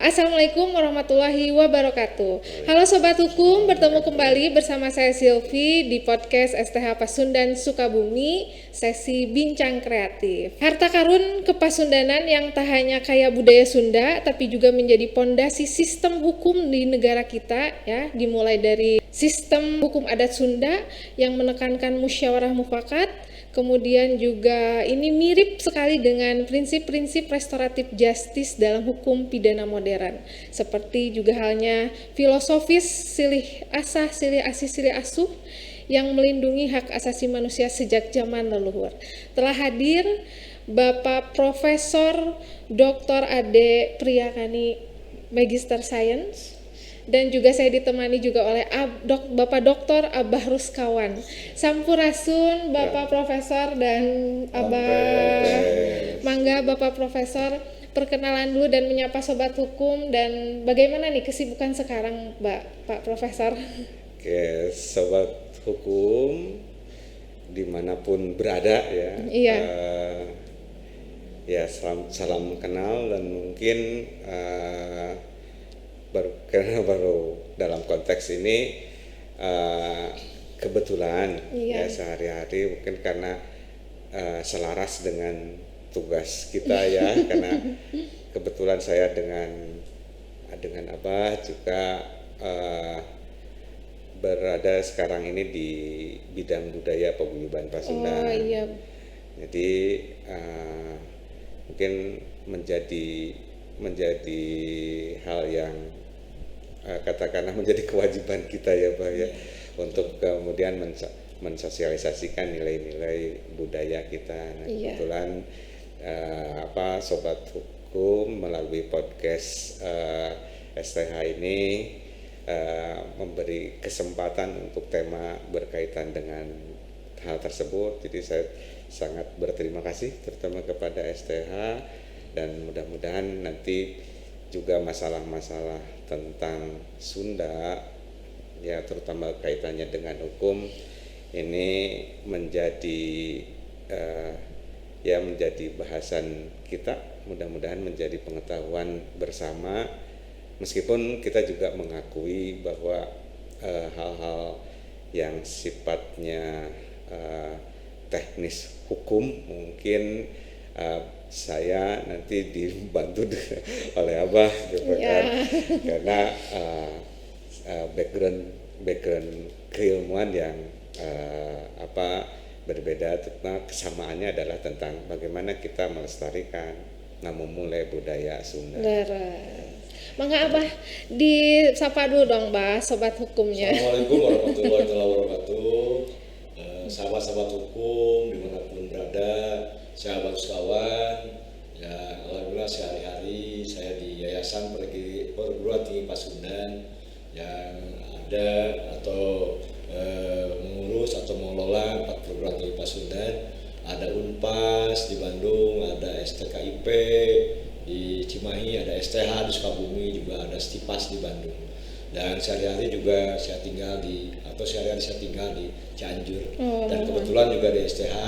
Assalamualaikum warahmatullahi wabarakatuh. Halo Sobat Hukum, bertemu kembali bersama saya Silvi di podcast STH Pasundan Sukabumi, sesi Bincang Kreatif. Harta karun kepasundanan yang tak hanya kaya budaya Sunda, tapi juga menjadi pondasi sistem hukum di negara kita, ya, dimulai dari sistem hukum adat Sunda yang menekankan musyawarah mufakat. Kemudian juga ini mirip sekali dengan prinsip-prinsip restoratif justice dalam hukum pidana modern. Seperti juga halnya filosofis silih asah, silih asih, silih asuh yang melindungi hak asasi manusia sejak zaman leluhur. Telah hadir Bapak Profesor Dr. Ade Priyakani, Magister Science. Dan juga saya ditemani juga oleh Bapak Dr. Abah Ruskawan. Sampurasun Bapak Profesor dan Abah. Mangga Bapak Profesor, perkenalan dulu dan menyapa Sobat Hukum, dan bagaimana nih kesibukan sekarang Pak Profesor? Oke, Sobat Hukum dimanapun berada ya. Iya. Ya, salam kenal, dan mungkin baru dalam konteks ini kebetulan ya sehari-hari mungkin karena selaras dengan tugas kita ya karena kebetulan saya dengan Abah juga berada sekarang ini di bidang budaya paguyuban Pasundan. Oh iya. Jadi mungkin menjadi hal yang katakanlah menjadi kewajiban kita ya Pak ya, untuk kemudian mensosialisasikan nilai-nilai budaya kita. Nah, kebetulan Sobat Hukum melalui podcast STH ini memberi kesempatan untuk tema berkaitan dengan hal tersebut. Jadi saya sangat berterima kasih terutama kepada STH, dan mudah-mudahan nanti juga masalah-masalah tentang Sunda ya, terutama kaitannya dengan hukum ini menjadi menjadi bahasan kita, mudah-mudahan menjadi pengetahuan bersama, meskipun kita juga mengakui bahwa hal-hal yang sifatnya teknis hukum mungkin saya nanti dibantu oleh Abah gitu kan, karena background keilmuan yang berbeda, tentang kesamaannya adalah tentang bagaimana kita melestarikan memulai budaya Sunda. Mangga Abah disapa dulu dong Mbak Sobat Hukumnya. Assalamualaikum warahmatullahi wabarakatuh. Sahabat-sahabat hukum dimanapun berada, sahabat kawan, ya alhamdulillah sehari-hari saya di Yayasan Perguruan Tinggi Pasundan yang ada atau mengurus atau mengelola 4 perguruan tinggi Pasundan. Ada Unpas di Bandung, ada STKIP di Cimahi, ada STH di Sukabumi, juga ada Stipas di Bandung. Dan sehari-hari juga saya tinggal di Cianjur. Dan kebetulan juga di STH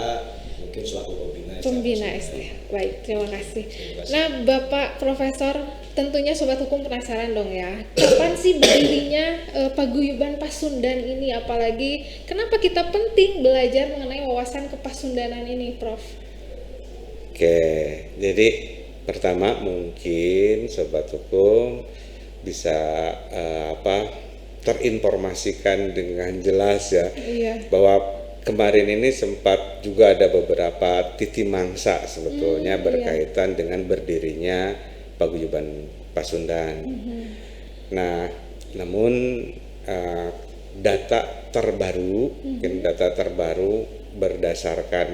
mungkin selaku pembina STH. Baik, terima kasih. Nah, Bapak Profesor, tentunya Sobat Hukum penasaran dong ya, kapan sih berdirinya paguyuban Pasundan ini, apalagi kenapa kita penting belajar mengenai wawasan kepasundanan ini, Prof? Oke, jadi pertama mungkin Sobat Hukum bisa terinformasikan dengan jelas ya, bahwa kemarin ini sempat juga ada beberapa titik mangsa sebetulnya berkaitan dengan berdirinya paguyuban Pasundan. Nah, namun data terbaru berdasarkan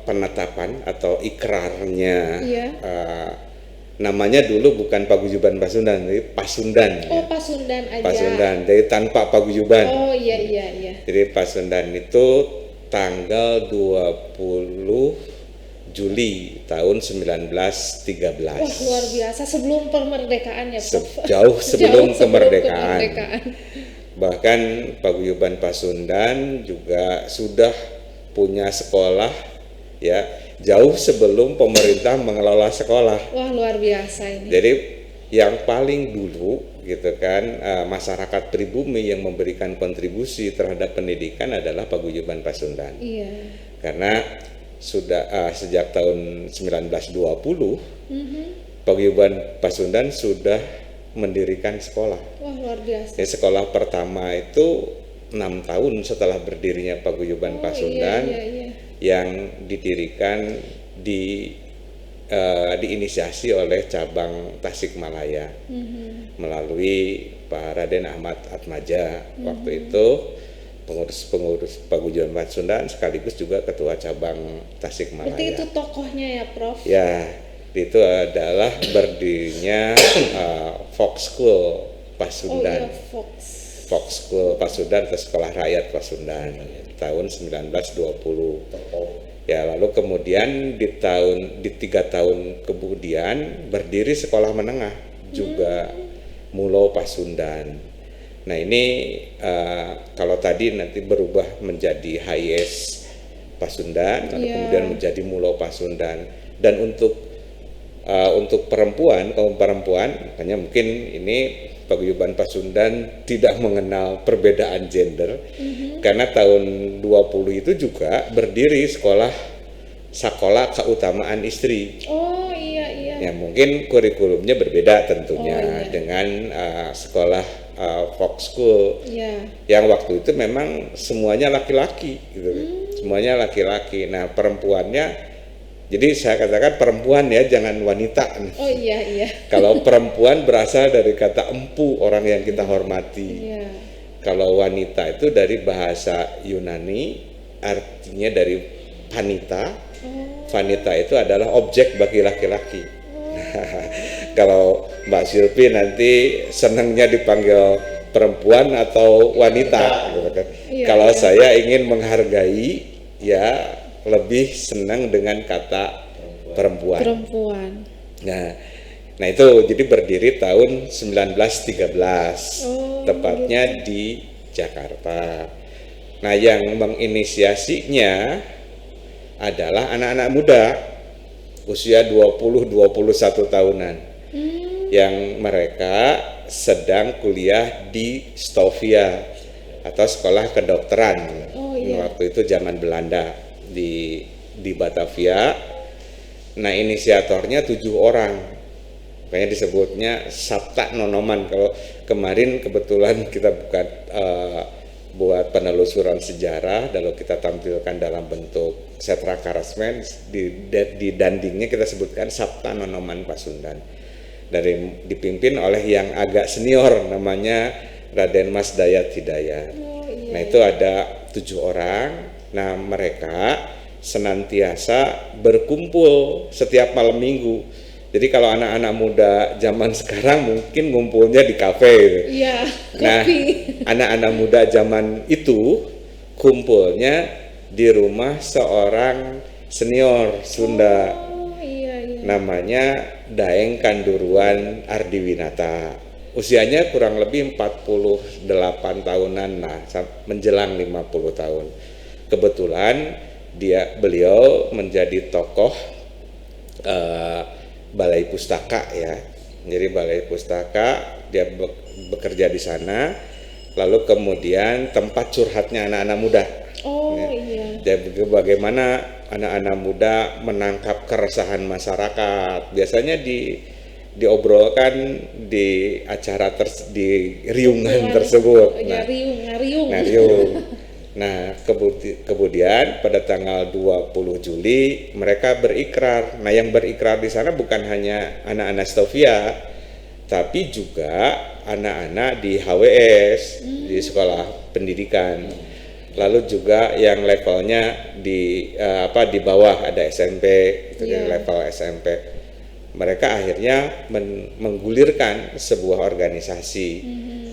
penetapan atau ikrarnya, namanya dulu bukan paguyuban Pasundan, jadi Pasundan. Oh, Pasundan aja. Pasundan, jadi tanpa paguyuban. Oh iya. Jadi Pasundan itu tanggal 20 Juli tahun 1913. Wah, luar biasa, sebelum kemerdekaan ya, Prof. Jauh sebelum kemerdekaan. Bahkan paguyuban Pasundan juga sudah punya sekolah ya, jauh sebelum pemerintah mengelola sekolah. Wah, luar biasa ini. Jadi yang paling dulu gitu kan, masyarakat pribumi yang memberikan kontribusi terhadap pendidikan adalah Paguyuban Pasundan. Iya. Karena sudah sejak tahun 1920 Paguyuban Pasundan sudah mendirikan sekolah. Wah, luar biasa. Ya, sekolah pertama itu 6 tahun setelah berdirinya Paguyuban Pasundan, Iya. yang didirikan diinisiasi oleh cabang Tasikmalaya melalui Pak Raden Ahmad Atmaja, waktu itu pengurus Paguyuban Pasundan sekaligus juga ketua cabang Tasikmalaya. Berarti itu tokohnya ya, Prof? Ya, itu adalah berdirinya Fox School Pasundan. Oh iya, Fox. Fox School Pasundan atau Sekolah Rakyat Pasundan tahun 1920. Ya, lalu kemudian di 3 tahun kemudian berdiri sekolah menengah juga Mulo Pasundan. Nah, ini kalau tadi nanti berubah menjadi Hayes Pasundan, lalu kemudian menjadi Mulo Pasundan. Dan untuk perempuan, kaum perempuan, makanya mungkin ini Paguyuban Pasundan tidak mengenal perbedaan gender, karena tahun 20 itu juga berdiri sekolah keutamaan istri. Oh iya. Ya, mungkin kurikulumnya berbeda tentunya dengan sekolah Fox School. Yang waktu itu memang semuanya laki-laki gitu. Semuanya laki-laki. Nah, perempuannya, jadi saya katakan perempuan ya, jangan wanita. Oh iya. Kalau perempuan berasal dari kata empu, orang yang kita hormati. Kalau wanita itu dari bahasa Yunani, artinya dari vanita. Vanita itu adalah objek bagi laki-laki. Kalau Mbak Silvi nanti senangnya dipanggil perempuan atau wanita, gitu kan. Kalau saya ingin menghargai, ya lebih senang dengan kata perempuan. Nah itu jadi berdiri tahun 1913, tepatnya di Jakarta. Nah, yang menginisiasinya adalah anak-anak muda usia 20-21 tahunan yang mereka sedang kuliah di Stovia atau sekolah kedokteran. Waktu itu zaman Belanda di Batavia. Nah, inisiatornya 7 orang, makanya disebutnya Sabta Nonoman. Kalau kemarin kebetulan kita buat penelusuran sejarah, lalu kita tampilkan dalam bentuk setra karasmen, di dandingnya kita sebutkan Sabta Nonoman Pasundan, dipimpin oleh yang agak senior namanya Raden Mas Dayat Hidayat. Nah, itu ada 7 orang. Nah, mereka senantiasa berkumpul setiap malam minggu. Jadi kalau anak-anak muda zaman sekarang mungkin ngumpulnya di kafe gitu. Nah, anak-anak muda zaman itu kumpulnya di rumah seorang senior Sunda. Namanya Daeng Kanduruan Ardiwinata. Usianya kurang lebih 48 tahunan, menjelang 50 tahun. Kebetulan beliau menjadi tokoh Balai Pustaka ya. Jadi Balai Pustaka, dia bekerja di sana. Lalu kemudian tempat curhatnya anak-anak muda. Jadi bagaimana anak-anak muda menangkap keresahan masyarakat. Biasanya diobrolkan di acara di riungan tersebut. Riung. Nah, kemudian pada tanggal 20 Juli mereka berikrar. Nah, yang berikrar di sana bukan hanya anak-anak Stovia, tapi juga anak-anak di HWS, di sekolah pendidikan. Lalu juga yang levelnya di bawah ada SMP, itu level SMP. Mereka akhirnya menggulirkan sebuah organisasi,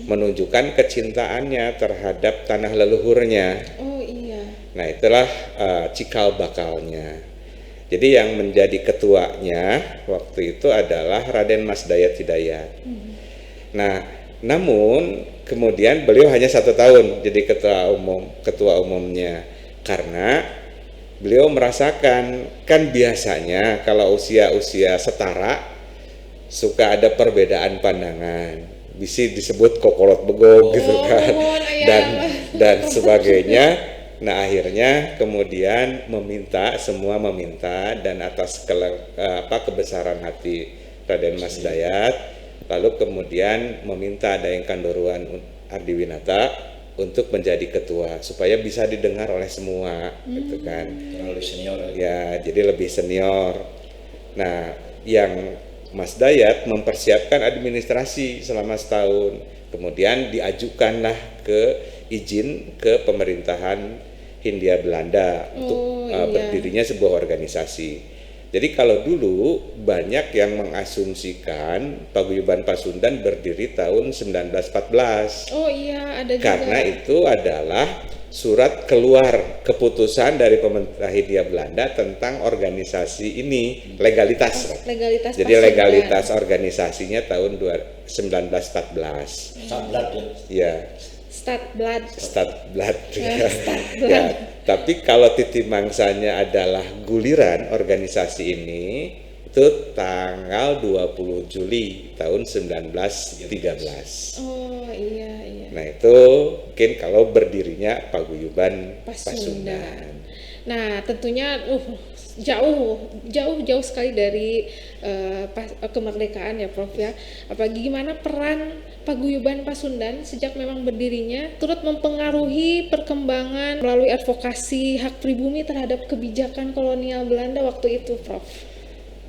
menunjukkan kecintaannya terhadap tanah leluhurnya. Nah, itulah cikal bakalnya. Jadi yang menjadi ketuanya waktu itu adalah Raden Mas Dayat Hidayat. Nah, namun kemudian beliau hanya 1 tahun jadi ketua umumnya, karena beliau merasakan, kan biasanya kalau usia-usia setara suka ada perbedaan pandangan, bisa disebut kokolot begok gitu kan, mohon, ayah. dan sebagainya. Nah akhirnya kemudian semua meminta, dan atas kebesaran hati Raden Mas Dayat, lalu kemudian meminta Dayang Kandoruan Ardiwinata untuk menjadi ketua supaya bisa didengar oleh semua, gitu kan. Terlalu senior Ya, jadi lebih senior. Nah, yang Mas Dayat mempersiapkan administrasi selama setahun, kemudian diajukanlah izin ke pemerintahan Hindia Belanda untuk berdirinya sebuah organisasi. Jadi kalau dulu banyak yang mengasumsikan Paguyuban Pasundan berdiri tahun 1914. Oh iya, ada juga. Karena itu adalah surat keluar keputusan dari pemerintah Hindia Belanda tentang organisasi ini, legalitas. Legalitas Jadi Pasundan. legalitas organisasinya tahun 1914. Sablat ya. Ya, Stadblad. Stadblad. Stadblad. Ya, tapi kalau titi mangsanya adalah guliran organisasi ini, itu tanggal 20 Juli tahun 1913. Oh iya. Nah itu mungkin kalau berdirinya Paguyuban Pasundan. Nah tentunya jauh sekali dari kemerdekaan ya Prof ya. Apalagi gimana peran Paguyuban Pasundan sejak memang berdirinya turut mempengaruhi perkembangan melalui advokasi hak pribumi terhadap kebijakan kolonial Belanda waktu itu, Prof.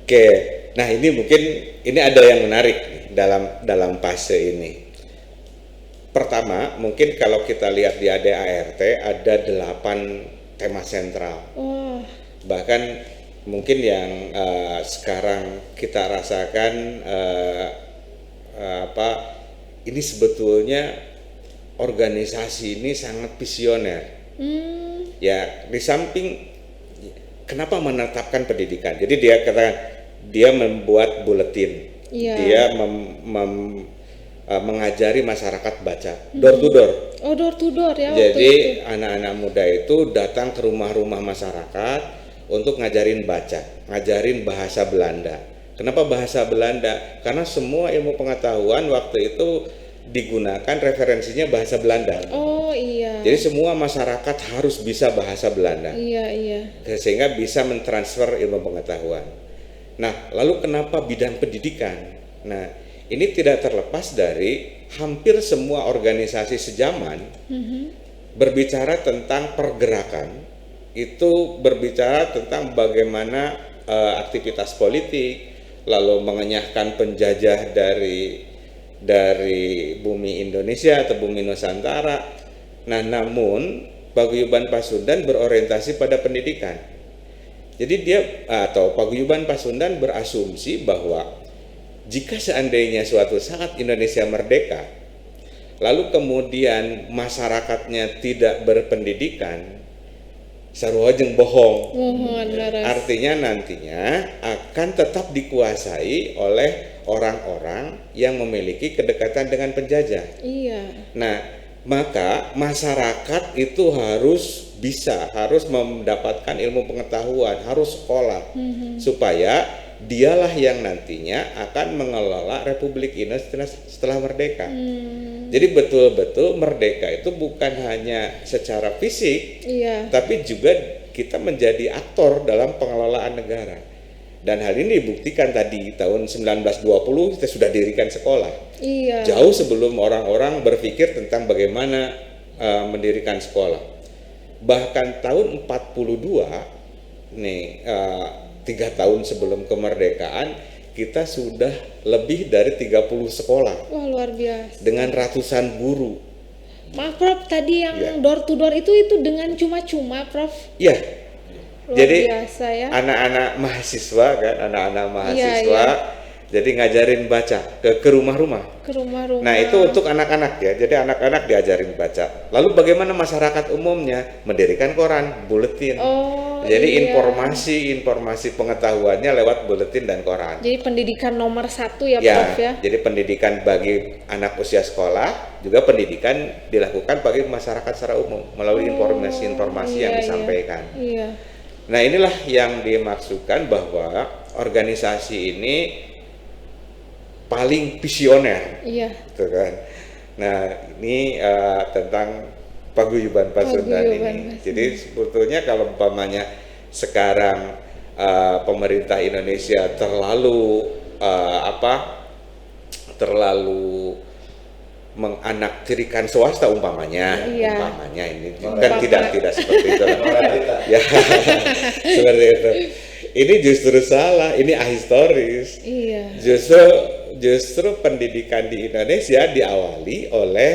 Oke, nah ini mungkin ada yang menarik nih dalam fase ini. Pertama, mungkin kalau kita lihat di ADART ada 8 tema sentral. Oh. Bahkan mungkin yang sekarang kita rasakan ini sebetulnya organisasi ini sangat visioner. Ya, di samping kenapa menetapkan pendidikan. Jadi dia katakan dia membuat buletin. Iya. Dia mengajari masyarakat baca door to door. Oh, door to door ya. Jadi anak-anak muda itu datang ke rumah-rumah masyarakat untuk ngajarin baca, ngajarin bahasa Belanda. Kenapa bahasa Belanda? Karena semua ilmu pengetahuan waktu itu digunakan referensinya bahasa Belanda. Oh iya. Jadi semua masyarakat harus bisa bahasa Belanda. Iya. Sehingga bisa mentransfer ilmu pengetahuan. Nah, lalu kenapa bidang pendidikan? Nah, ini tidak terlepas dari hampir semua organisasi sejaman berbicara tentang pergerakan, itu berbicara tentang bagaimana aktivitas politik, lalu mengenyahkan penjajah dari bumi Indonesia atau bumi Nusantara. Nah, namun Paguyuban Pasundan berorientasi pada pendidikan. Jadi Paguyuban Pasundan berasumsi bahwa jika seandainya suatu saat Indonesia merdeka, lalu kemudian masyarakatnya tidak berpendidikan, sarwajeng bohong. Artinya nantinya akan tetap dikuasai oleh orang-orang yang memiliki kedekatan dengan penjajah. Iya. Nah, maka masyarakat itu harus mendapatkan ilmu pengetahuan, harus sekolah, supaya dialah yang nantinya akan mengelola Republik Indonesia setelah merdeka. Jadi betul-betul merdeka itu bukan hanya secara fisik, tapi juga kita menjadi aktor dalam pengelolaan negara. Dan hal ini dibuktikan tadi tahun 1920 kita sudah dirikan sekolah. Iya. Jauh sebelum orang-orang berpikir tentang bagaimana mendirikan sekolah. Bahkan tahun 42 nih 3 tahun sebelum kemerdekaan kita sudah lebih dari 30 sekolah. Wah, luar biasa. Dengan ratusan guru. Maaf Prof, tadi yang door to door itu dengan cuma-cuma Prof. Iya. Luar Jadi biasa ya. anak-anak mahasiswa kan, Iya. Jadi ngajarin baca ke rumah-rumah. Ke rumah-rumah. Nah, itu untuk anak-anak ya. Jadi anak-anak diajarin baca. Lalu bagaimana masyarakat umumnya? Mendirikan koran, buletin. Oh, Jadi iya. informasi pengetahuannya lewat buletin dan koran. Jadi pendidikan nomor 1 ya Prof ya. Jadi pendidikan bagi anak usia sekolah, juga pendidikan dilakukan bagi masyarakat secara umum melalui informasi-informasi yang disampaikan. Iya. Nah, inilah yang dimaksudkan bahwa organisasi ini paling visioner, Iya. gitu kan. Nah, ini tentang paguyuban Pasundan ini. Jadi sebetulnya kalau umpamanya sekarang pemerintah Indonesia terlalu terlalu menganaktirikan swasta umpamanya, Iya. umpamanya ini kan tidak seperti itu. Ya, seperti itu. Ini justru salah, ini ahistoris. Iya. Justru pendidikan di Indonesia diawali oleh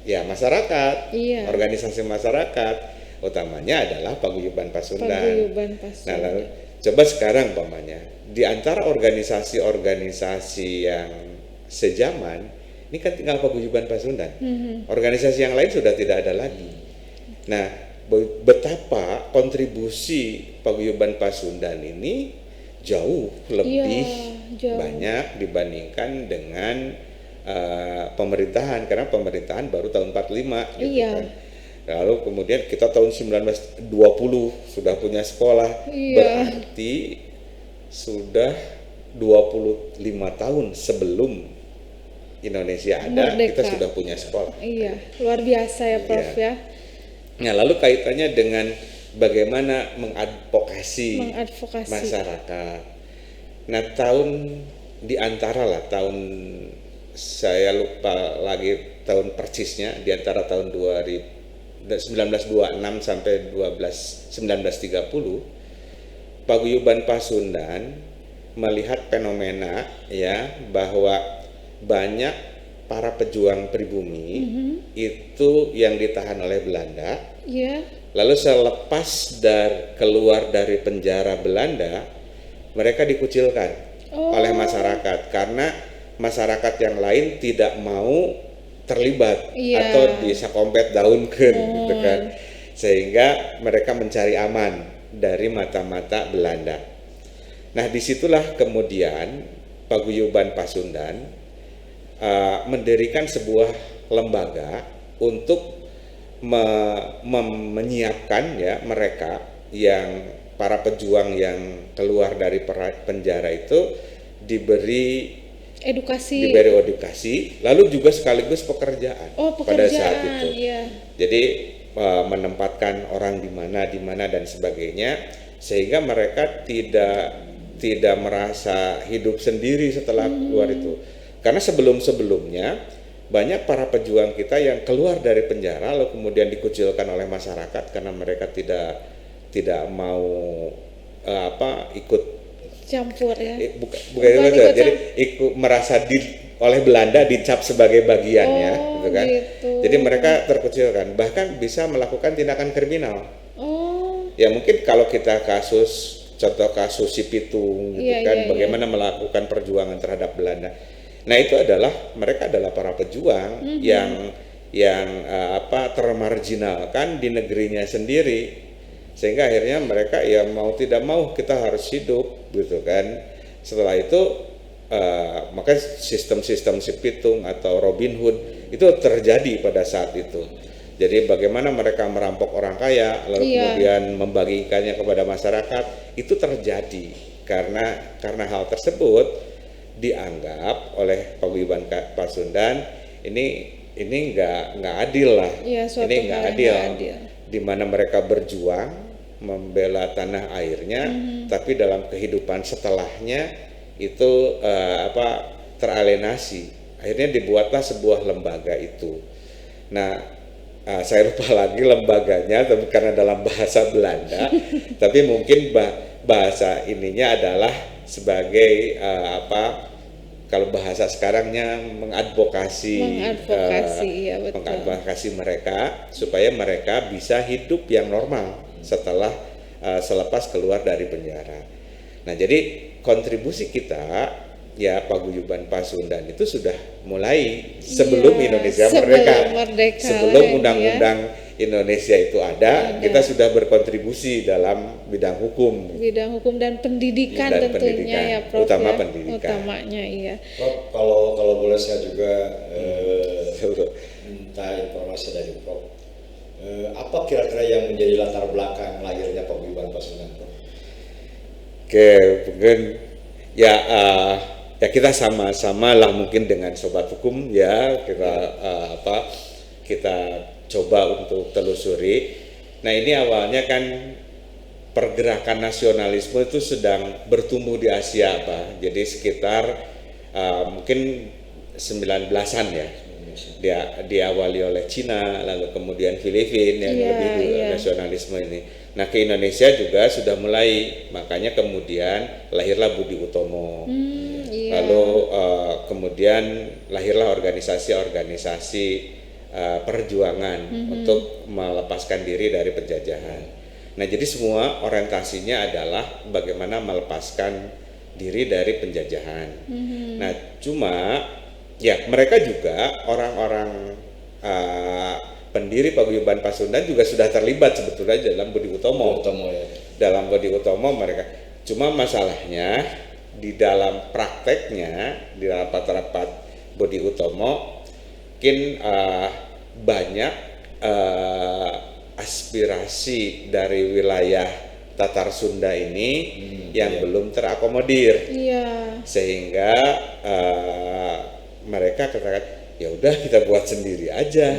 ya masyarakat, Iya. organisasi masyarakat, utamanya adalah paguyuban Pasundan. Paguyuban Nah, Pasundan. lalu coba sekarang umpamanya di antara organisasi-organisasi yang sejaman ini kan tinggal paguyuban Pasundan. Organisasi yang lain sudah tidak ada lagi. Nah, betapa kontribusi paguyuban Pasundan ini jauh lebih jauh. banyak dibandingkan dengan pemerintahan, karena pemerintahan baru tahun 45 gitu Iya. kan. Lalu kemudian kita tahun 1920 sudah punya sekolah, Iya. berarti sudah 25 tahun sebelum Indonesia ada, Merdeka. kita sudah punya sekolah. Iya, luar biasa ya Prof Iya. ya. Nah, lalu kaitannya dengan bagaimana mengadvokasi masyarakat. Nah, di antara tahun, saya lupa lagi tahun persisnya, di antara tahun 1926 sampai 1930, paguyuban Pasundan melihat fenomena ya bahwa banyak para pejuang pribumi itu yang ditahan oleh Belanda. Iya. Lalu selepas keluar dari penjara Belanda, mereka dikucilkan oleh masyarakat karena masyarakat yang lain tidak mau terlibat atau disakompet daunkeun gitu kan. Sehingga mereka mencari aman dari mata-mata Belanda. Nah, disitulah kemudian paguyuban Pasundan mendirikan sebuah lembaga untuk menyiapkan ya mereka yang para pejuang yang keluar dari penjara itu diberi edukasi, lalu juga sekaligus pekerjaan pada saat itu. Iya. Jadi menempatkan orang di mana dan sebagainya, sehingga mereka tidak merasa hidup sendiri setelah keluar itu. Karena sebelumnya banyak para pejuang kita yang keluar dari penjara lalu kemudian dikucilkan oleh masyarakat karena mereka tidak mau ikut campur ya. Bukan itu, jadi ikut merasa oleh Belanda dicap sebagai bagiannya, gitu kan. Gitu. Jadi mereka terkucilkan, bahkan bisa melakukan tindakan kriminal. Ya mungkin kalau kita contoh kasus si Pitung, gitu kan, bagaimana melakukan perjuangan terhadap Belanda. Nah, itu mereka adalah para pejuang yang termarginalkan di negerinya sendiri, sehingga akhirnya mereka ya mau tidak mau kita harus hidup, gitu kan. Setelah itu maka sistem-sistem si Pitung atau Robin Hood itu terjadi pada saat itu. Jadi bagaimana mereka merampok orang kaya lalu kemudian membagikannya kepada masyarakat, itu terjadi karena hal tersebut dianggap oleh paguyuban Pasundan ini nggak adil lah. Ini nggak adil. Di mana mereka berjuang membela tanah airnya, tapi dalam kehidupan setelahnya itu teralienasi. Akhirnya dibuatlah sebuah lembaga itu. Nah, saya lupa lagi lembaganya, tapi karena dalam bahasa Belanda, tapi mungkin bahasa ininya adalah sebagai kalau bahasa sekarangnya mengadvokasi iya, betul. mengadvokasi mereka supaya mereka bisa hidup yang normal selepas keluar dari penjara. Nah, jadi kontribusi kita ya paguyuban Pasundan itu sudah mulai sebelum Indonesia merdeka. Sebelum undang-undang Indonesia itu ada, kita sudah berkontribusi dalam bidang hukum. Bidang hukum dan pendidikan tentunya ya Prof. Pendidikan. Utamanya iya. Prof, kalau boleh saya juga minta informasi dari Prof. Apa kira-kira yang menjadi latar belakang lahirnya Paguyuban Pasundan? Oke, mungkin ya ya kita sama-sama lah mungkin dengan sobat hukum ya kita kita coba untuk telusuri. Nah ini awalnya kan pergerakan nasionalisme itu sedang bertumbuh di Asia Pak. Jadi sekitar mungkin 19-an ya. Dia diawali oleh Cina, lalu kemudian Filipina yang lebih dulu nasionalisme ini. Nah ke Indonesia juga sudah mulai, makanya kemudian lahirlah Budi Utomo. Lalu kemudian lahirlah organisasi-organisasi perjuangan untuk melepaskan diri dari penjajahan. Nah jadi semua orientasinya adalah bagaimana melepaskan diri dari penjajahan. Nah cuma ya mereka juga orang-orang pendiri Paguyuban Pasundan juga sudah terlibat sebetulnya dalam Budi Utomo. Ya. Dalam Budi Utomo mereka, cuma masalahnya di dalam prakteknya di dalam rapat-rapat Budi Utomo mungkin banyak aspirasi dari wilayah Tatar Sunda ini yang belum terakomodir, sehingga mereka katakan ya udah kita buat sendiri aja,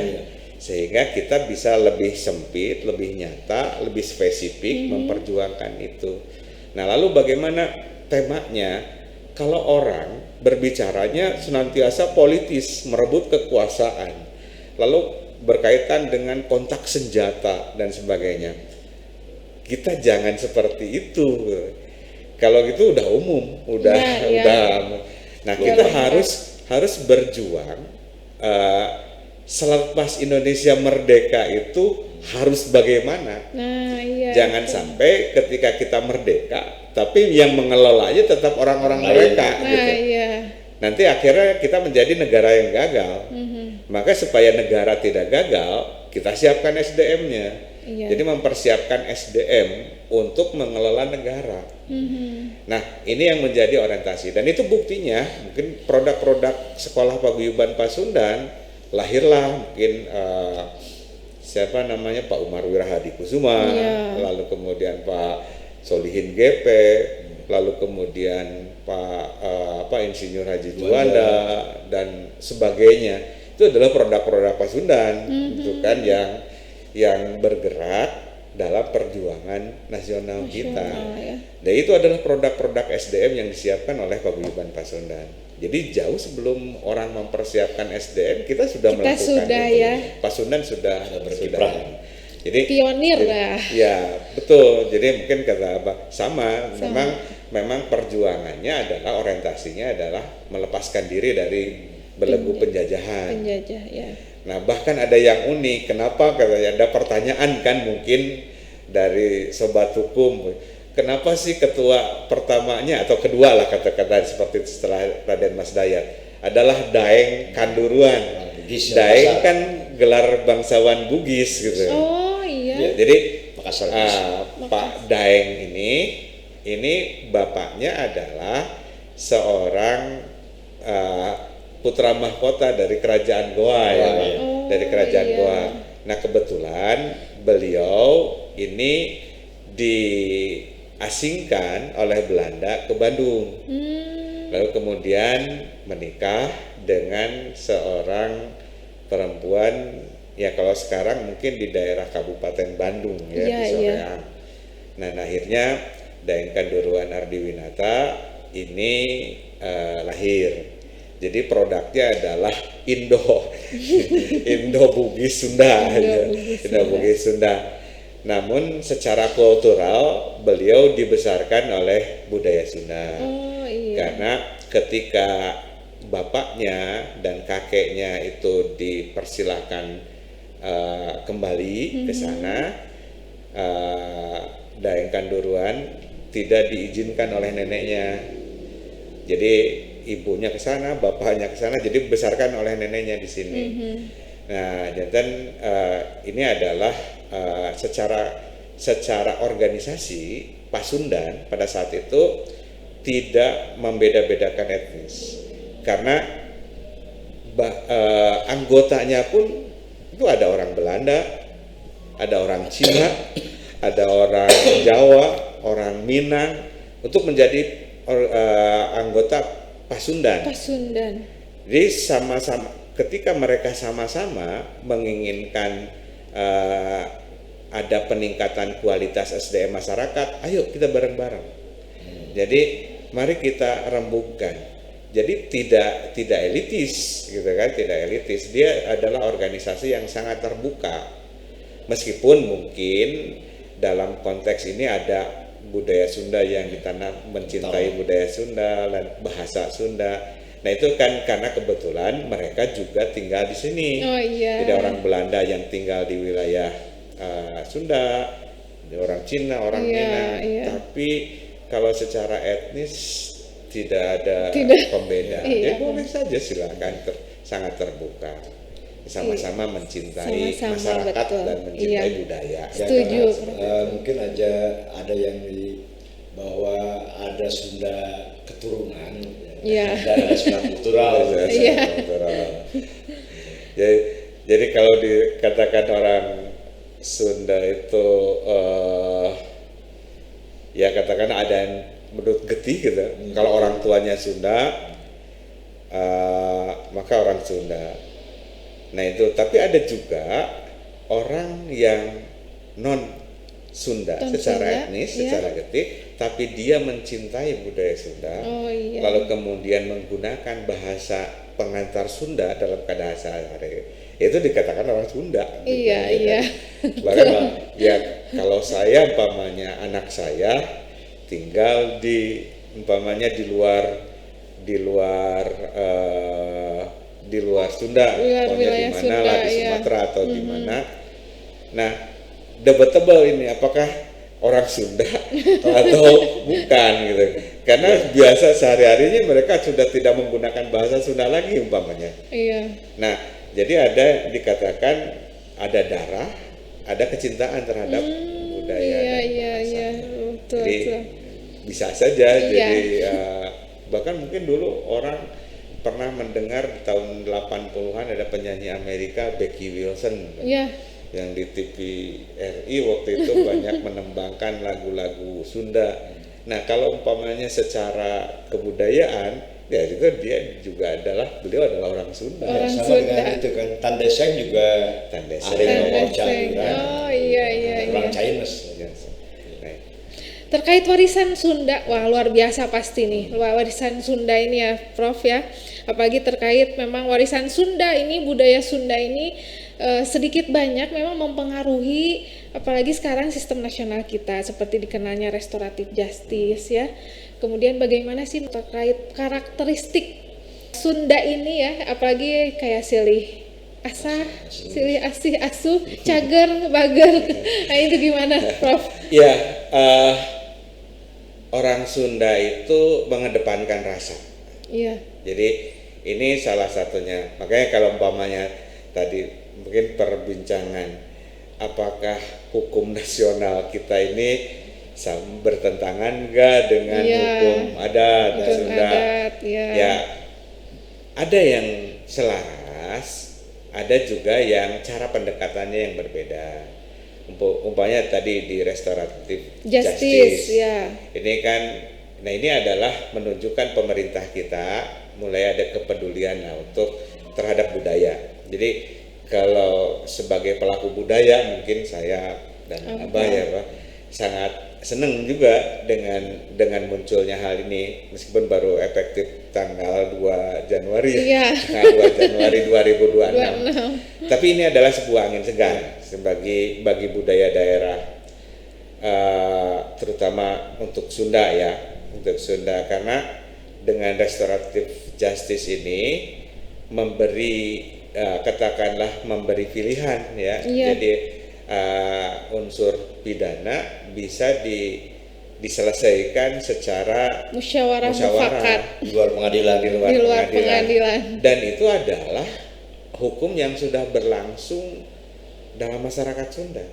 sehingga kita bisa lebih sempit, lebih nyata, lebih spesifik memperjuangkan itu. Nah lalu bagaimana temanya? Kalau orang berbicaranya senantiasa politis, merebut kekuasaan, lalu berkaitan dengan kontak senjata dan sebagainya, kita jangan seperti itu. Kalau gitu udah umum, udah. Nah kita harus berjuang selepas Indonesia merdeka itu harus bagaimana. Jangan sampai ketika kita merdeka tapi yang mengelolanya tetap orang-orang mereka gitu. Nanti akhirnya kita menjadi negara yang gagal. Maka supaya negara tidak gagal, kita siapkan SDM-nya. Jadi mempersiapkan SDM untuk mengelola negara. Nah ini yang menjadi orientasi, dan itu buktinya mungkin produk-produk sekolah Paguyuban Pasundan lahirlah mungkin siapa namanya Pak Umar Wirahadi Kusuma, lalu kemudian Pak Solihin GP, lalu kemudian Pak Insinyur Haji Juanda dan sebagainya. Itu adalah produk-produk Pasundan, gitu kan, yang bergerak dalam perjuangan nasional kita. Dan itu adalah produk-produk SDM yang disiapkan oleh Paguyuban Pasundan. Jadi jauh sebelum orang mempersiapkan SDM, kita sudah melakukan itu. Pasundan sudah berkiprah. Jadi pionir lah. Ya betul. Jadi mungkin kata Abah sama. Memang perjuangannya adalah orientasinya adalah melepaskan diri dari belenggu penjajahan. Nah bahkan ada yang unik. Kenapa? Katanya ada pertanyaan kan mungkin dari sobat hukum. Kenapa sih ketua pertamanya atau kedua lah kata-kata seperti itu setelah Raden Mas Dayat adalah Daeng Kanduruan. Daeng kan gelar bangsawan Bugis gitu. Jadi Pak Daeng ini bapaknya adalah seorang putra mahkota dari kerajaan Goa dari kerajaan Goa. Nah kebetulan beliau ini diasingkan oleh Belanda ke Bandung, lalu kemudian menikah dengan seorang perempuan ya kalau sekarang mungkin di daerah Kabupaten Bandung di Soreang. Nah akhirnya Daeng Kanduruan Ardiwinata ini lahir. Jadi produknya adalah Indo Bugis Sunda. Indo Bugis Sunda. Namun secara kultural beliau dibesarkan oleh budaya Sunda. Karena ketika bapaknya dan kakeknya itu dipersilahkan kembali ke sana, Daeng Kanduruan tidak diizinkan oleh neneknya. Jadi ibunya ke sana, bapaknya ke sana, jadi dibesarkan oleh neneknya di sini. Nah, dan ini adalah secara organisasi Pasundan pada saat itu tidak membeda-bedakan etnis, karena anggotanya pun itu ada orang Belanda, ada orang Cina, ada orang Jawa, orang Minang untuk menjadi anggota Pasundan. Pasundan. Jadi sama-sama ketika mereka sama-sama menginginkan ada peningkatan kualitas SDM masyarakat, ayo kita bareng-bareng. Jadi mari kita rembukkan. Jadi tidak elitis gitu kan, tidak elitis. Dia adalah organisasi yang sangat terbuka. Meskipun mungkin dalam konteks ini ada budaya Sunda yang ditanam, mencintai budaya Sunda dan bahasa Sunda. Nah itu kan karena kebetulan mereka juga tinggal di sini. Oh iya. Jadi orang Belanda yang tinggal di wilayah Sunda, orang Cina, orang Minang. Iya. Tapi kalau secara etnis tidak ada pembeda. Iya. Ya boleh saja silakan, sangat terbuka. Sama-sama mencintai Sama-sama, masyarakat betul. dan mencintai Iya. budaya. Setuju. Mungkin aja ada yang bahwa ada Sunda keturunan, Iya. dan ada Sunda kultural. Iya. Jadi kalau dikatakan orang Sunda itu ya katakan ada yang menurut getih gitu. Kalau orang tuanya Sunda, maka orang Sunda. Nah itu, tapi ada juga orang yang non Sunda secara etnis, secara getih, tapi dia mencintai budaya Sunda. Oh iya. Lalu kemudian menggunakan bahasa pengantar Sunda dalam keadaan sehari-hari, itu dikatakan orang Sunda. Iya, gitu, iya. Bahkan ya kalau saya umpamanya anak saya tinggal di umpamanya di luar Sunda, Wilayah di mana Sunda, lah di iya. Sumatera atau di mana. Nah, debatable ini apakah orang Sunda atau bukan gitu. Karena biasa sehari-harinya mereka sudah tidak menggunakan bahasa Sunda lagi umpamanya. Iya. Nah, jadi ada dikatakan ada darah, ada kecintaan terhadap budaya Iya, dan iya, bahasa. iya. Betul, Jadi betul. bisa saja Iya. jadi bahkan mungkin dulu orang pernah mendengar di tahun 80-an ada penyanyi Amerika Becky Wilson Iya. yang di TV RI waktu itu banyak menembangkan lagu-lagu Sunda. Nah kalau umpamanya secara kebudayaan ya itu dia juga beliau adalah orang Sunda. Orang Sama Sunda. dengan itu kan Tandeseng juga Tandeseng. ada yang bawa Tandeseng. campuran. Oh iya, iya, Orang iya. Chinese. Nah, Terkait warisan Sunda, wah luar biasa pasti nih warisan Sunda ini ya Prof ya. Apalagi terkait memang warisan Sunda ini, budaya Sunda ini sedikit banyak memang mempengaruhi apalagi sekarang sistem nasional kita seperti dikenalnya restoratif justice ya. Kemudian bagaimana sih terkait karakteristik Sunda ini ya, apalagi kayak silih asah, silih asih asuh, cager, bager. Nah itu gimana Prof? ya orang Sunda itu mengedepankan rasa. Iya. Jadi ini salah satunya. Makanya kalau umpamanya tadi mungkin perbincangan apakah hukum nasional kita ini bertentangan enggak dengan hukum adat Hukum Sunda? adat, ya. Ya ada yang selaras, ada juga yang cara pendekatannya yang berbeda. Umpamanya tadi di restoratif Justice, ya. ini kan, nah ini adalah menunjukkan pemerintah kita mulai ada kepedulian untuk terhadap budaya. Jadi kalau sebagai pelaku budaya mungkin saya dan Abah ya Pak sangat senang juga dengan munculnya hal ini meskipun baru efektif tanggal 2 Januari Iya. tanggal 2 Januari 2026. Tapi ini adalah sebuah angin segar bagi budaya daerah terutama untuk Sunda ya, untuk Sunda karena dengan restoratif justice ini memberi katakanlah memberi pilihan ya. Iya. Jadi unsur pidana bisa diselesaikan secara Musyawarah mufakat Di luar pengadilan. di luar pengadilan. dan itu adalah hukum yang sudah berlangsung dalam masyarakat Sunda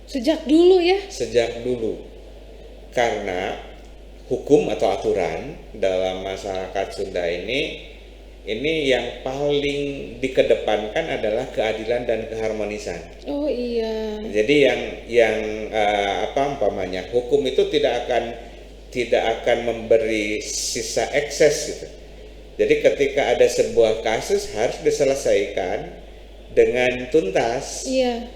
sejak dulu ya. sejak dulu karena hukum atau aturan dalam masyarakat Sunda ini yang paling dikedepankan adalah keadilan dan keharmonisan. Oh iya. Jadi yang apa umpamanya hukum itu tidak akan memberi sisa ekses gitu. Jadi ketika ada sebuah kasus harus diselesaikan dengan tuntas Iya.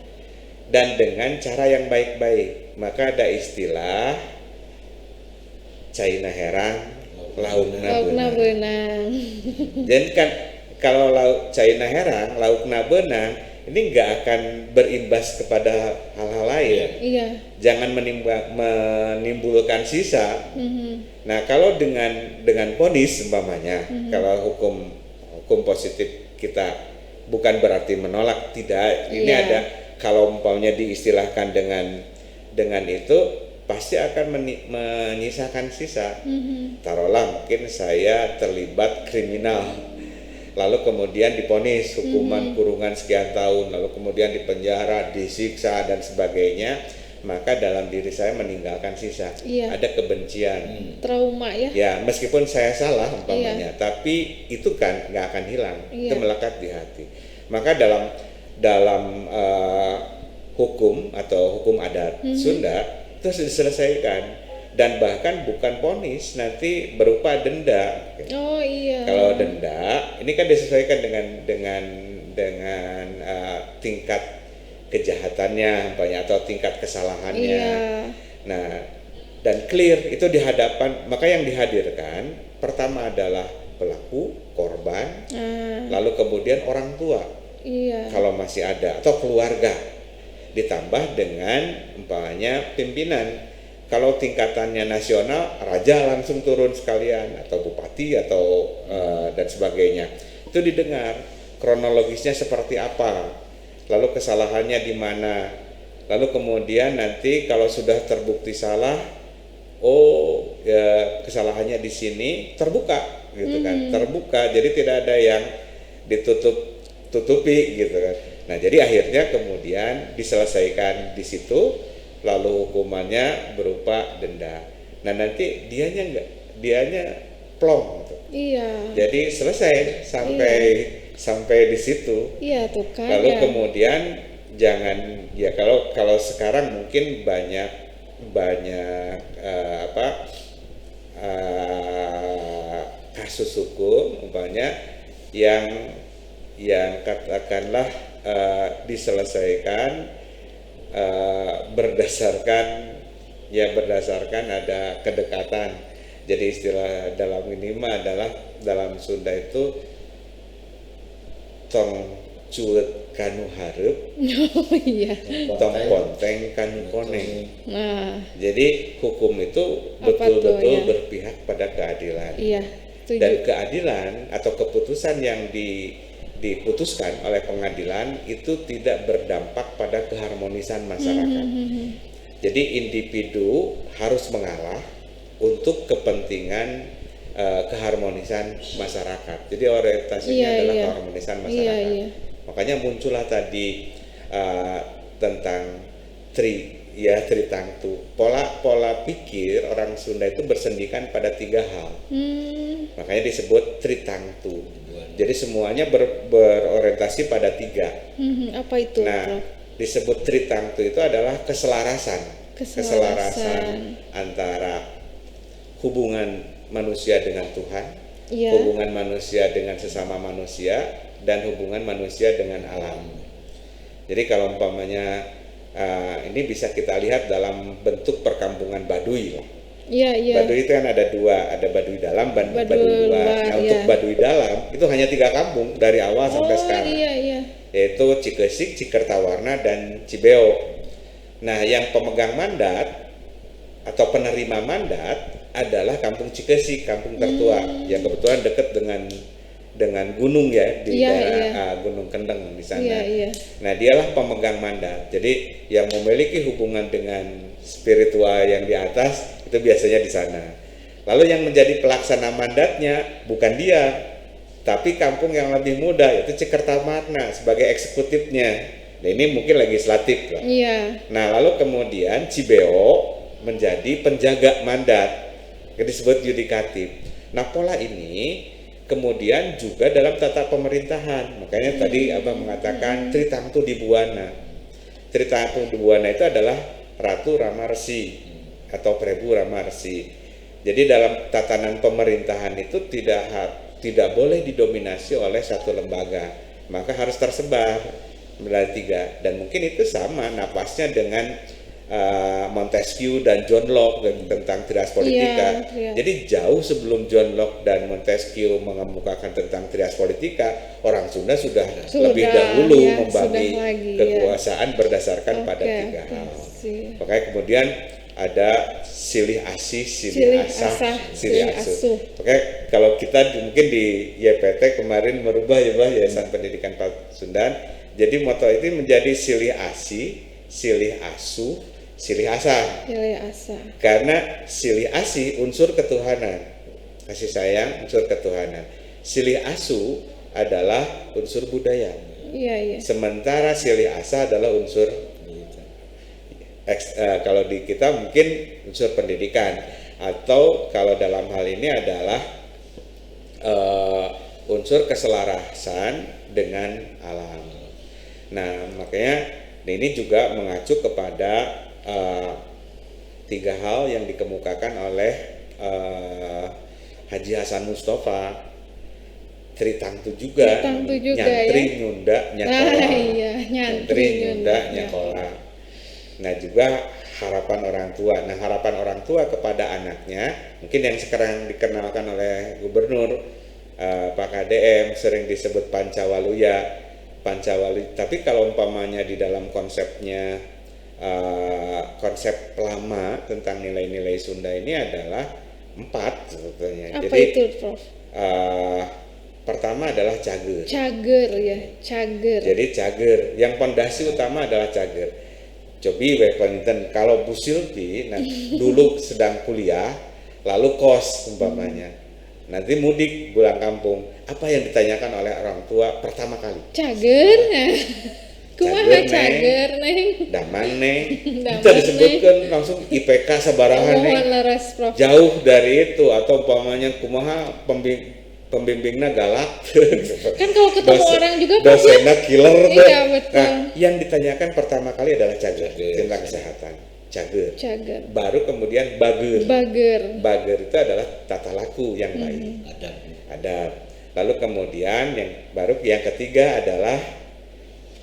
dan dengan cara yang baik-baik. Maka ada istilah Caina herang, laukna Laukna beunang. beunang. Dan kan kalau lauk Caina herang, laukna beunang, ini nggak akan berimbas kepada hal-hal lain. Iya. Jangan menimbulkan sisa. Nah, kalau dengan vonis umpamanya, kalau hukum positif kita bukan berarti menolak, tidak. Ini Iya. ada kalau umpamanya diistilahkan dengan itu pasti akan menyisakan sisa. Taruhlah mungkin saya terlibat kriminal, lalu kemudian divonis hukuman kurungan sekian tahun, lalu kemudian dipenjara, disiksa dan sebagainya, maka dalam diri saya meninggalkan sisa. Iya. Ada kebencian. Trauma ya. Ya, meskipun saya salah umpamanya, tapi itu kan nggak akan hilang. Iya. Itu melekat di hati. Maka dalam hukum atau hukum adat Sunda itu harus diselesaikan, dan bahkan bukan vonis, nanti berupa denda. Oh iya. Kalau denda ini kan disesuaikan dengan tingkat kejahatannya umpamanya atau tingkat kesalahannya. Iya. Nah, dan clear itu di hadapan, maka yang dihadirkan pertama adalah pelaku, korban, lalu kemudian orang tua Iya. kalau masih ada, atau keluarga, ditambah dengan umpamanya pimpinan. Kalau tingkatannya nasional, raja langsung turun sekalian, atau bupati atau dan sebagainya. Itu didengar kronologisnya seperti apa, lalu kesalahannya di mana, lalu kemudian nanti kalau sudah terbukti salah, oh ya kesalahannya di sini, terbuka gitu kan, terbuka, jadi tidak ada yang ditutupi gitu kan. Nah, jadi akhirnya kemudian diselesaikan di situ, lalu hukumannya berupa denda. Nah, nanti dianya plong gitu. Iya. Jadi selesai sampai di situ. Iya tuh kan. Lalu ya. kemudian jangan ya, kalau sekarang mungkin banyak kasus hukum umpamanya yang katakanlah diselesaikan berdasarkan ada kedekatan. Jadi istilah dalam ini adalah dalam Sunda itu tong cuet kanu hareup, Oh iya. tong ponteng kanu koneng. Nah, Jadi hukum itu Apa tuh, betul-betul ya? berpihak pada keadilan. iya. Dan Setuju. keadilan atau keputusan yang diputuskan oleh pengadilan itu tidak berdampak pada keharmonisan masyarakat. Jadi individu harus mengalah untuk kepentingan keharmonisan masyarakat. Jadi orientasinya Iya, adalah iya. keharmonisan masyarakat. Iya. Makanya muncullah tadi tentang tritangtu. Pola pikir orang Sunda itu bersendikan pada 3 hal. Makanya disebut tritangtu. Jadi semuanya berorientasi pada 3. Apa itu? Nah, Prof? disebut tritangtu itu adalah keselarasan antara hubungan manusia dengan Tuhan, Iya. hubungan manusia dengan sesama manusia, dan hubungan manusia dengan alam. Jadi kalau umpamanya ini bisa kita lihat dalam bentuk perkampungan Baduy lah. Iya. Baduy itu kan ada 2, ada Baduy dalam dan Baduy Baduy luar. luar, Nah, untuk iya. Baduy dalam itu hanya 3 kampung dari awal sampai sekarang, Iya. yaitu Cikesik, Cikertawarna, dan Cibeo. Nah, yang pemegang mandat atau penerima mandat adalah Kampung Cikesik, kampung tertua, yang kebetulan dekat dengan gunung ya, di Iya, daerah Gunung Kendeng di sana. Iya. Nah, dialah pemegang mandat. Jadi yang memiliki hubungan dengan spiritual yang di atas itu biasanya di sana. Lalu yang menjadi pelaksana mandatnya bukan dia, tapi kampung yang lebih muda, yaitu Cikertawarna sebagai eksekutifnya. Nah, ini mungkin legislatif lah. Iya. Nah, lalu kemudian Cibeo menjadi penjaga mandat, yang disebut yudikatif. Nah, pola ini kemudian juga dalam tata pemerintahan. Makanya tadi Abang mengatakan tritangtu di Buana. Tritangtu Buana itu adalah Ratu Rama Resi atau Prabu Rama Resi. Jadi dalam tatanan pemerintahan itu tidak boleh didominasi oleh satu lembaga, maka harus tersebar menjadi 3. Dan mungkin itu sama napasnya dengan Montesquieu dan John Locke tentang trias politika. Iya. Jadi jauh sebelum John Locke dan Montesquieu mengemukakan tentang trias politika, orang Sunda sudah lebih dahulu ya, membagi sudah lagi, kekuasaan berdasarkan pada Oke, 3 hal. sih. Makanya kemudian ada silih asih, Silih silih asah, asah, silih silih asuh. asuh. Oke, kalau kita mungkin di YPT kemarin merubah ya Bah, Yayasan Pendidikan Pasundan. Jadi moto itu menjadi silih asih, silih asuh, silih asah. Silih asah. Karena silih asih unsur ketuhanan, kasih sayang unsur ketuhanan. Silih asuh adalah unsur budaya. Iya. Sementara silih asah adalah unsur kalau di kita mungkin unsur pendidikan, atau kalau dalam hal ini adalah unsur keselarasan dengan alam. Nah, makanya ini juga mengacu kepada 3 hal yang dikemukakan oleh Haji Hasan Mustafa. Tritangtu juga, nyantri ya? nyunda nyakola. Iya, Nyantri nyunda nyakola. Nah, juga harapan orang tua. Nah, harapan orang tua kepada anaknya, mungkin yang sekarang dikenalkan oleh Gubernur Pak KDM sering disebut Pancawaluya. Tapi kalau umpamanya di dalam konsepnya konsep lama tentang nilai-nilai Sunda ini adalah 4 sebetulnya. Apa Jadi itu, Prof? pertama adalah cager. Cager ya, cager. Jadi cager, yang pondasi utama adalah cager. Cobi Wellington, kalau Bu Silvi dulu sedang kuliah, lalu kos umpamanya, nanti mudik pulang kampung, apa yang ditanyakan oleh orang tua pertama kali? Cager, kumaha cager neng? Damang neng, bisa disebutkan langsung IPK sabarahan neng. Mohon leres, Prof. Jauh dari itu, atau umpamanya kumaha pembimbingnya galak. Kan kalau ketemu orang juga dosennya killer. Iya, betul. Nah, yang ditanyakan pertama kali adalah cager, tentang kesehatan. Cager. Baru kemudian bager. Bager itu adalah tata laku yang baik. Adab. Lalu kemudian yang ketiga adalah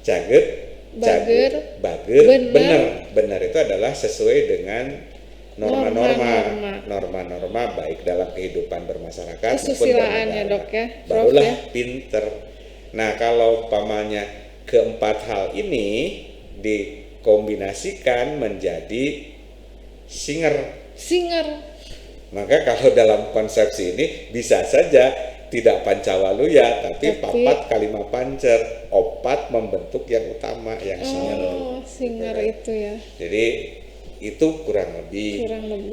cager, bager, benar itu adalah sesuai dengan norma-norma baik dalam kehidupan bermasyarakat maupun kesusilaannya, Dok ya. Barulah pinter. Nah, kalau umpamanya keempat hal ini dikombinasikan menjadi singer. Maka kalau dalam konsepsi ini bisa saja tidak Pancawaluya tapi papat kalima pancer, opat membentuk yang utama yang singer. Singer itu ya. Jadi itu kurang lebih.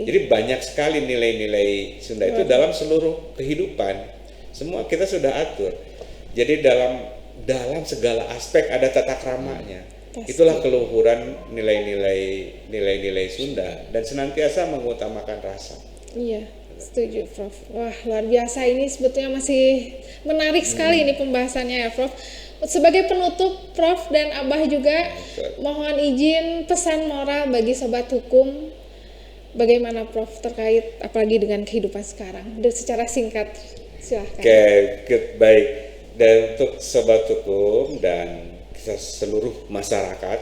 Jadi banyak sekali nilai-nilai Sunda itu dalam seluruh kehidupan. Semua kita sudah atur. Jadi dalam segala aspek ada tata kramanya. Itulah keluhuran nilai-nilai Sunda dan senantiasa mengutamakan rasa. Iya, setuju, Prof. Wah, luar biasa, ini sebetulnya masih menarik sekali ini pembahasannya ya, Prof. Sebagai penutup, Prof dan Abah juga mohon izin pesan moral bagi sobat hukum. Bagaimana, Prof, terkait apalagi dengan kehidupan sekarang? Secara singkat, silahkan. Oke, baik. Dan untuk sobat hukum dan seluruh masyarakat,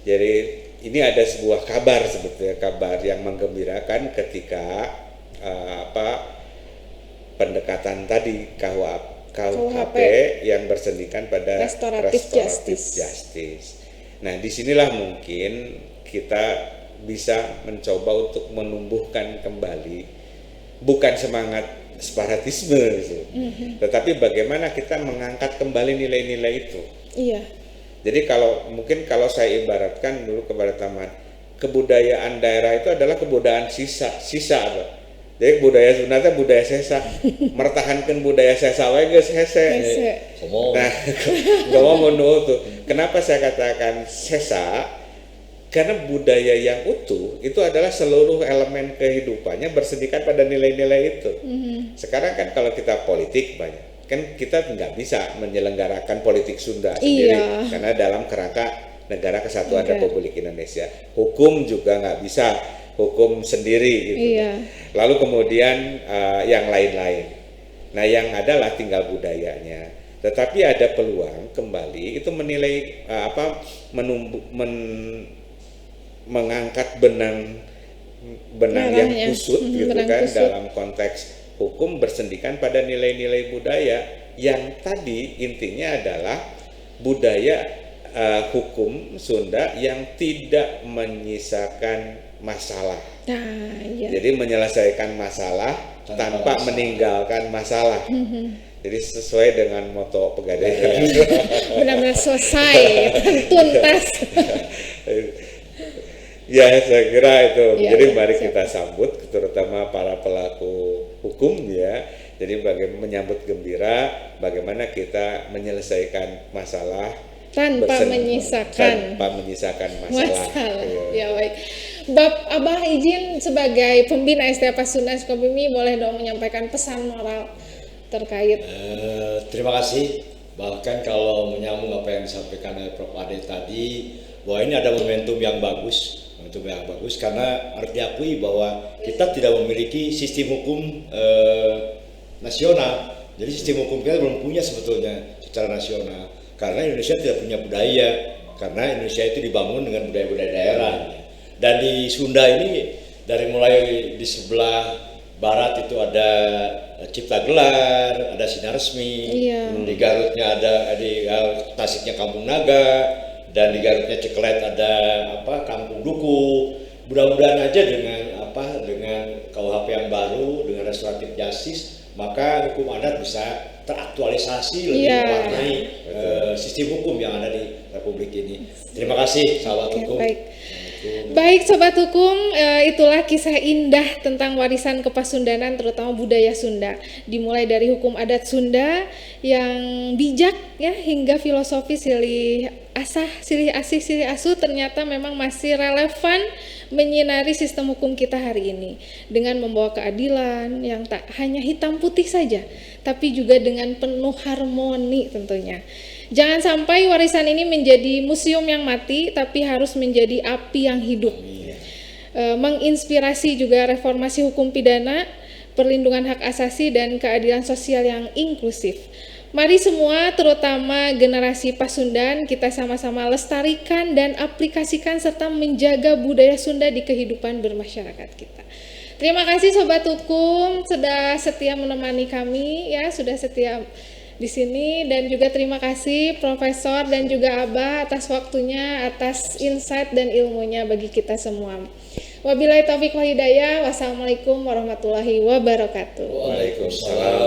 jadi ini ada sebuah kabar sebetulnya, kabar yang menggembirakan ketika pendekatan tadi KUHP yang bersendikan pada restoratif justice. Nah, disinilah mungkin kita bisa mencoba untuk menumbuhkan kembali bukan semangat separatisme, tetapi bagaimana kita mengangkat kembali nilai-nilai itu. Iya. Jadi kalau saya ibaratkan dulu kepada teman, kebudayaan daerah itu adalah kebudayaan sisa apa? Jadi budaya Sunda itu budaya sesa, mertahankan budaya sesa wae geus hese. Nah, ngomong tuh. Kenapa saya katakan sesa? Karena budaya yang utuh itu adalah seluruh elemen kehidupannya bersendikan pada nilai-nilai itu. Sekarang kan kalau kita politik banyak, kan kita nggak bisa menyelenggarakan politik Sunda sendiri karena dalam kerangka Negara Kesatuan Negara. Republik Indonesia. Hukum juga nggak bisa hukum sendiri gitu. Iya. Lalu kemudian yang lain-lain. Nah, yang adalah tinggal budayanya. Tetapi ada peluang kembali itu menilai mengangkat benang yang Merahnya. kusut gitu Benang kan kusut. dalam konteks hukum bersendikan pada nilai-nilai budaya yang tadi intinya adalah budaya hukum Sunda yang tidak menyisakan masalah. Nah, iya. Jadi menyelesaikan masalah tanpa meninggalkan masalah. Jadi sesuai dengan moto Pegadaian. Benar-benar selesai, tuntas. Ya, saya kira itu. Ya, Jadi ya, mari siap. kita sambut, terutama para pelaku hukum ya. Jadi bagaimana menyambut gembira, bagaimana kita menyelesaikan masalah Tanpa tanpa menyisakan masalah. masalah. Iya. Ya baik. Abah izin sebagai pembina STH Pasundan Sukabumi boleh dong menyampaikan pesan moral terkait. Terima kasih. Bahkan kalau menyambung apa yang disampaikan oleh Prof. Ade tadi, bahwa ini ada momentum yang bagus karena harus diakui bahwa kita tidak memiliki sistem hukum nasional. Jadi sistem hukum kita belum punya sebetulnya secara nasional. Karena Indonesia tidak punya budaya, karena Indonesia itu dibangun dengan budaya-budaya daerah. Dan di Sunda ini dari mulai di sebelah barat itu ada Cipta Gelar, ada Sinar Resmi, Iya. di Garutnya ada di Tasiknya Kampung Naga, dan di Garutnya Ceklet ada Kampung Duku. Mudah-mudahan aja dengan dengan KUHP yang baru, dengan restoratif justice, maka hukum adat bisa teraktualisasi lebih Iya. mewarnai sistem hukum yang ada di Republik ini. Terima kasih sahabat Oke, hukum. baik. Baik Sobat Hukum, itulah kisah indah tentang warisan kepasundanan terutama budaya Sunda. Dimulai dari hukum adat Sunda yang bijak ya hingga filosofi silih asih silih asuh ternyata memang masih relevan menyinari sistem hukum kita hari ini dengan membawa keadilan yang tak hanya hitam putih saja tapi juga dengan penuh harmoni tentunya. Jangan sampai warisan ini menjadi museum yang mati, tapi harus menjadi api yang hidup. Menginspirasi juga reformasi hukum pidana, perlindungan hak asasi, dan keadilan sosial yang inklusif. Mari semua, terutama generasi Pasundan, kita sama-sama lestarikan dan aplikasikan serta menjaga budaya Sunda di kehidupan bermasyarakat kita. Terima kasih Sobat Hukum, sudah setia menemani kami, ya sudah setia di sini, dan juga terima kasih Profesor dan juga Abah atas waktunya, atas insight dan ilmunya bagi kita semua. Wabillahi taufiq wal hidayah. Wassalamualaikum warahmatullahi wabarakatuh. Waalaikumsalam